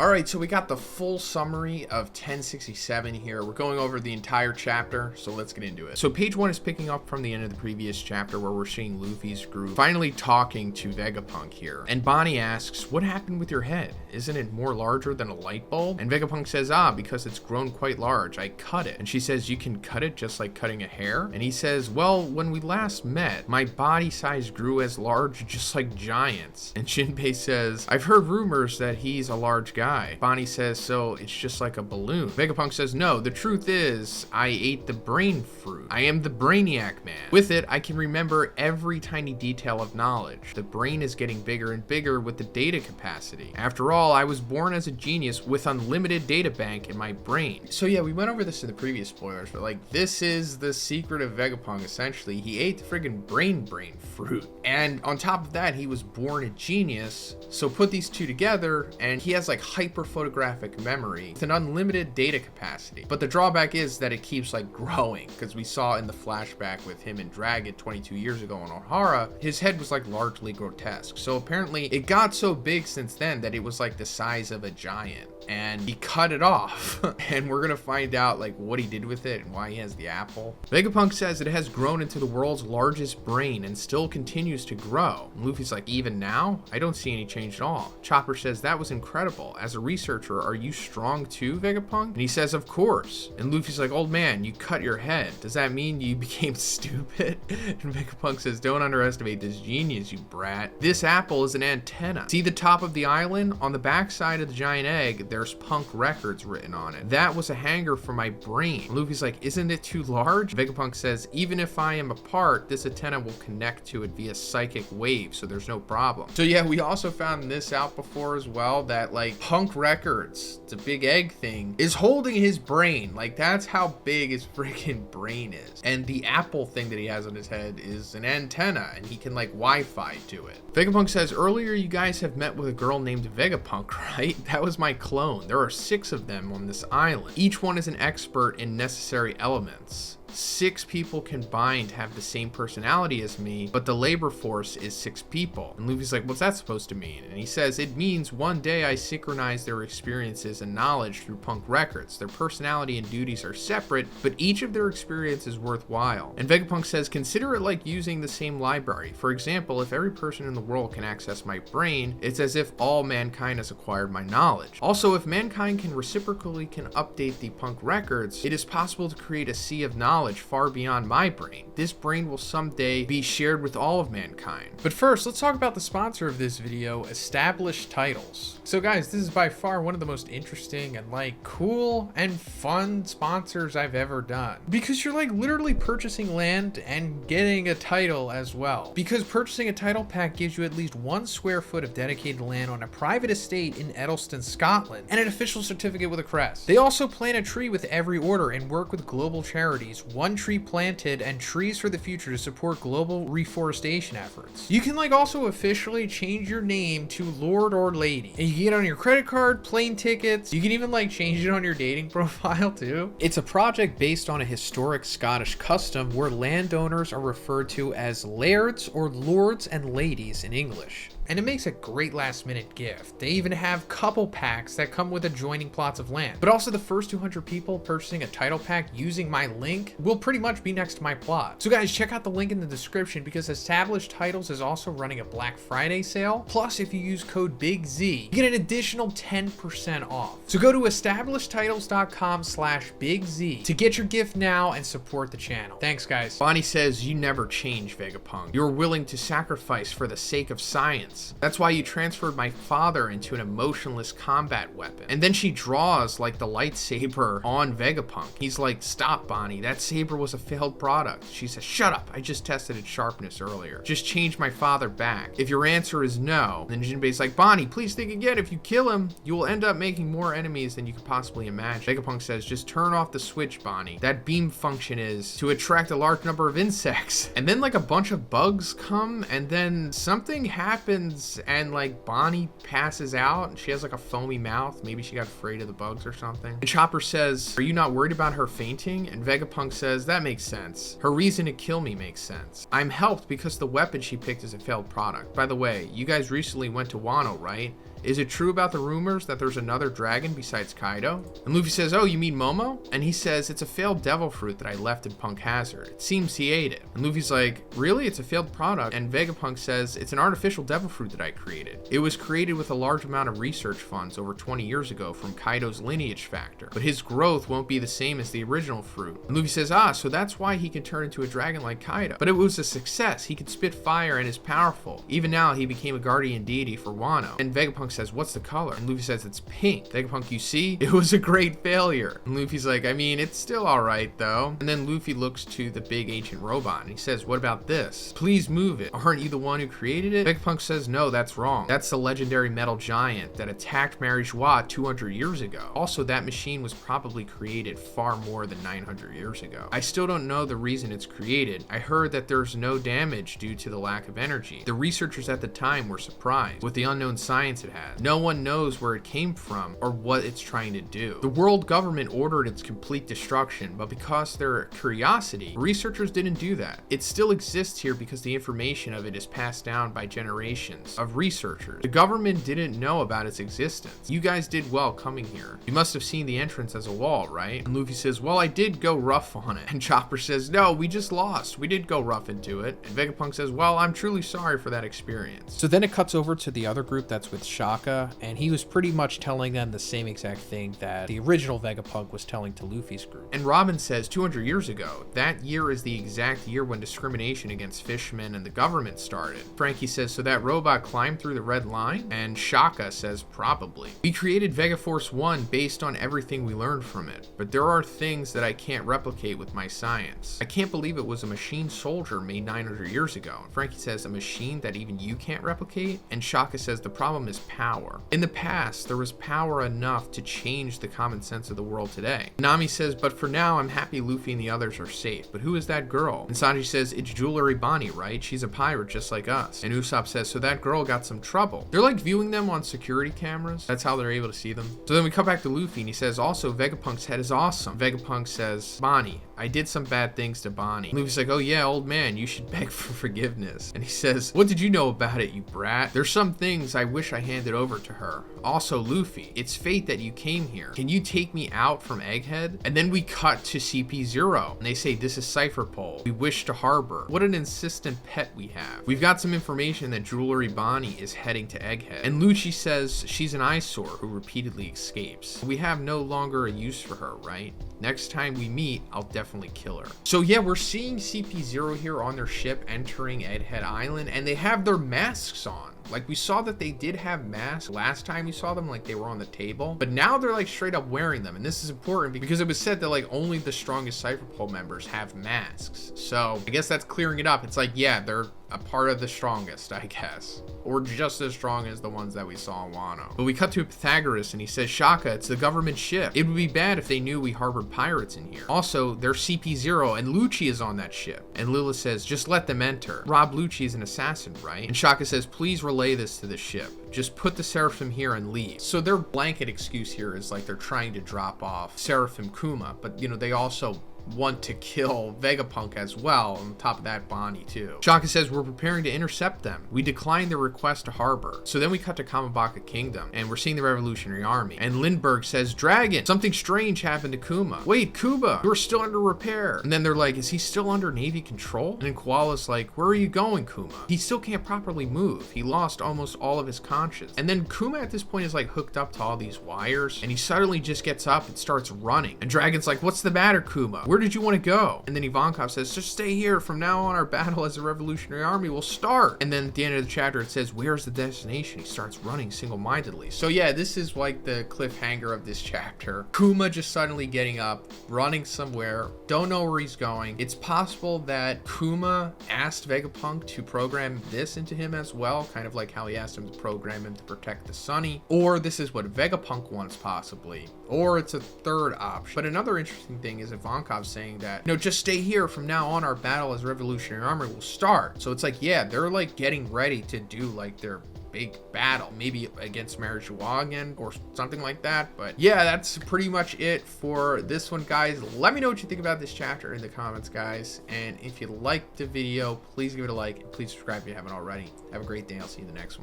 Alright, so we got the full summary of 1067 here. We're going over the entire chapter, so let's get into it. So page 1 is picking up from the end of the previous chapter where we're seeing Luffy's group finally talking to Vegapunk here. And Bonnie asks, what happened with your head? Isn't it more larger than a light bulb? And Vegapunk says, because it's grown quite large. I cut it. And she says, you can cut it just like cutting a hair? And he says, well, when we last met, my body size grew as large just like giants. And Shinbei says, I've heard rumors that he's a large guy. Bonnie says, so it's just like a balloon. Vegapunk says, no, the truth is I ate the brain fruit. I am the Brainiac Man. With it, I can remember every tiny detail of knowledge. The brain is getting bigger and bigger with the data capacity. After all, I was born as a genius with unlimited data bank in my brain. So yeah, we went over this in the previous spoilers, but like this is the secret of Vegapunk essentially. He ate the friggin' brain fruit. And on top of that, he was born a genius. So put these two together and he has like hyper photographic memory with an unlimited data capacity. But the drawback is that it keeps like growing, because we saw in the flashback with him and Dragon 22 years ago on Ohara, his head was like largely grotesque. So apparently it got so big since then that it was like the size of a giant. And he cut it off. And we're gonna find out like what he did with it and why he has the apple. Vegapunk says it has grown into the world's largest brain and still continues to grow. And Luffy's like, even now? I don't see any change at all. Chopper says, that was incredible. As a researcher, are you strong too, Vegapunk? And he says, of course. And Luffy's like, old man, you cut your head. Does that mean you became stupid? And Vegapunk says, don't underestimate this genius, you brat. This apple is an antenna. See the top of the island? On the backside of the giant egg, there's Punk Records written on it. That was a hanger for my brain. And Luffy's like, isn't it too large? Vegapunk says, even if I am apart, this antenna will connect to it via psychic wave, so there's no problem. So yeah, we also found this out before as well, that like Punk Records, it's a big egg thing, is holding his brain. Like that's how big his freaking brain is. And the apple thing that he has on his head is an antenna, and he can like Wi-Fi to it. Vegapunk says, earlier you guys have met with a girl named Vegapunk, right? That was my clone. There are 6 of them on this island. Each one is an expert in necessary elements. 6 people combined have the same personality as me, but the labor force is 6 people. And Luffy's like, what's that supposed to mean? And he says, it means one day I synchronize their experiences and knowledge through Punk Records. Their personality and duties are separate, but each of their experience is worthwhile. And Vegapunk says, consider it like using the same library. For example, if every person in the world can access my brain, it's as if all mankind has acquired my knowledge. Also, if mankind can reciprocally update the Punk Records, it is possible to create a sea of knowledge far beyond my brain. This brain will someday be shared with all of mankind. But first, let's talk about the sponsor of this video, Established Titles. So guys, this is by far one of the most interesting and like cool and fun sponsors I've ever done, because you're like literally purchasing land and getting a title as well. Because purchasing a title pack gives you at least 1 square foot of dedicated land on a private estate in Edelston, Scotland, and an official certificate with a crest. They also plant a tree with every order and work with global charities, 1 tree planted and trees for the future, to support global reforestation efforts. You can like also officially change your name to Lord or Lady, and you can get it on your credit card, plane tickets. You can even like change it on your dating profile too. It's a project based on a historic Scottish custom where landowners are referred to as lairds or lords and ladies in English. And it makes a great last minute gift. They even have couple packs that come with adjoining plots of land. But also the first 200 people purchasing a title pack using my link will pretty much be next to my plot. So guys, check out the link in the description, because Established Titles is also running a Black Friday sale. Plus, if you use code BIGZ, you get an additional 10% off. So go to establishedtitles.com/BigZ to get your gift now and support the channel. Thanks guys. Bonnie says, you never change, Vegapunk. You're willing to sacrifice for the sake of science. That's why you transferred my father into an emotionless combat weapon. And then she draws like the lightsaber on Vegapunk. He's like, stop, Bonnie, that saber was a failed product. She says, shut up, I just tested its sharpness earlier. Just change my father back. If your answer is no, then Jinbei's like, Bonnie, please think again. If you kill him, you will end up making more enemies than you could possibly imagine. Vegapunk says, just turn off the switch, Bonnie. That beam function is to attract a large number of insects. And then like a bunch of bugs come, and then something happens and like Bonnie passes out and she has like a foamy mouth. Maybe she got afraid of the bugs or something. And Chopper says, are you not worried about her fainting? And Vegapunk says, that makes sense. Her reason to kill me makes sense. I'm helped because the weapon she picked is a failed product. By the way, you guys recently went to Wano, right? Is it true about the rumors that there's another dragon besides Kaido? And Luffy says, oh, you mean Momo? And he says, it's a failed devil fruit that I left in Punk Hazard. It seems he ate it. And Luffy's like, really? It's a failed product? And Vegapunk says, it's an artificial devil fruit that I created. It was created with a large amount of research funds over 20 years ago from Kaido's lineage factor, but his growth won't be the same as the original fruit. And Luffy says, so that's why he can turn into a dragon like Kaido. But it was a success. He could spit fire and is powerful. Even now, he became a guardian deity for Wano. And Vegapunk says, what's the color? And Luffy says, it's pink. Vegapunk, you see? It was a great failure. And Luffy's like, I mean, it's still alright though. And then Luffy looks to the big ancient robot and he says, what about this? Please move it. Aren't you the one who created it? Vegapunk says, no, that's wrong. That's the legendary metal giant that attacked Mary Joie 200 years ago. Also, that machine was probably created far more than 900 years ago. I still don't know the reason it's created. I heard that there's no damage due to the lack of energy. The researchers at the time were surprised with the unknown science it had. No one knows where it came from or what it's trying to do. The world government ordered its complete destruction, but because their curiosity, researchers didn't do that. It still exists here because the information of it is passed down by generations of researchers. The government didn't know about its existence. You guys did well coming here. You must have seen the entrance as a wall, right? And Luffy says, well, I did go rough on it. And Chopper says, no, we just lost. We did go rough into it. And Vegapunk says, well, I'm truly sorry for that experience. So then it cuts over to the other group that's with Shaka, and he was pretty much telling them the same exact thing that the original Vegapunk was telling to Luffy's group. And Robin says 200 years ago, that year is the exact year when discrimination against fishermen and the government started. Frankie says, so that robot climbed through the red line? And Shaka says, probably. We created Vegaforce 1 based on everything we learned from it, but there are things that I can't replicate with my science. I can't believe it was a machine soldier made 900 years ago. And Frankie says, a machine that even you can't replicate? And Shaka says, the problem is power. In the past, there was power enough to change the common sense of the world today. Nami says, but for now, I'm happy Luffy and the others are safe. But who is that girl? And Sanji says, it's Jewelry Bonnie, right? She's a pirate just like us. And Usopp says, so that girl got some trouble. They're like viewing them on security cameras. That's how they're able to see them. So then we come back to Luffy and he says, also, Vegapunk's head is awesome. Vegapunk says, Bonnie, I did some bad things to Bonnie. And Luffy's like, oh yeah, old man, you should beg for forgiveness. And he says, what did you know about it, you brat? There's some things I wish I handed over to her. Also, Luffy, it's fate that you came here. Can you take me out from Egghead? And then we cut to CP0 and they say, this is Cypher Pole. We wish to harbor. What an insistent pet we have. We've got some information that Jewelry Bonnie is heading to Egghead. And Lucci says she's an eyesore who repeatedly escapes. We have no longer a use for her, right? Next time we meet, I'll definitely kill her. So yeah, we're seeing CP0 here on their ship entering Egghead Island and they have their masks on. Like, we saw that they did have masks last time we saw them, like they were on the table, but now they're like straight up wearing them. And this is important because it was said that like only the strongest Cypher Pole members have masks. So I guess that's clearing it up. It's like, yeah, they're a part of the strongest, I guess, or just as strong as the ones that we saw in Wano. But we cut to Pythagoras and he says, Shaka, it's the government ship. It would be bad if they knew we harbored pirates in here. Also, there's CP0 and Lucci is on that ship. And Lilith says, just let them enter. Rob Lucci is an assassin, right? And Shaka says, please relay this to the ship. Just put the Seraphim here and leave. So their blanket excuse here is like they're trying to drop off Seraphim Kuma, but you know, they also want to kill Vegapunk as well. On top of that, Bonnie too. Shaka says, we're preparing to intercept them. We declined their request to harbor. So then we cut to Kamabaka Kingdom and we're seeing the Revolutionary Army. And Lindbergh says, Dragon, something strange happened to Kuma. Wait, Kuba, you're still under repair. And then they're like, is he still under Navy control? And then Koala's like, where are you going, Kuma? He still can't properly move. He lost almost all of his conscience. And then Kuma at this point is like hooked up to all these wires and he suddenly just gets up and starts running. And Dragon's like, what's the matter, Kuma? Where did you want to go? And then Ivankov says, just stay here. From now on, our battle as the Revolutionary Army will start. And then at the end of the chapter, it says, where's the destination? He starts running single-mindedly. So yeah, this is like the cliffhanger of this chapter. Kuma just suddenly getting up, running somewhere, don't know where he's going. It's possible that Kuma asked Vegapunk to program this into him as well, kind of like how he asked him to program him to protect the Sunny. Or this is what Vegapunk wants, possibly. Or it's a third option. But another interesting thing is Ivankov saying that, no, just stay here. From now on, our battle as Revolutionary Army will start. So it's like, yeah, they're like getting ready to do like their big battle, maybe against Mary Joie again or something like that. But yeah, that's pretty much it for this one, guys. Let me know what you think about this chapter in the comments, guys. And if you liked the video, please give it a like and please subscribe if you haven't already. Have a great day. I'll see you in the next one.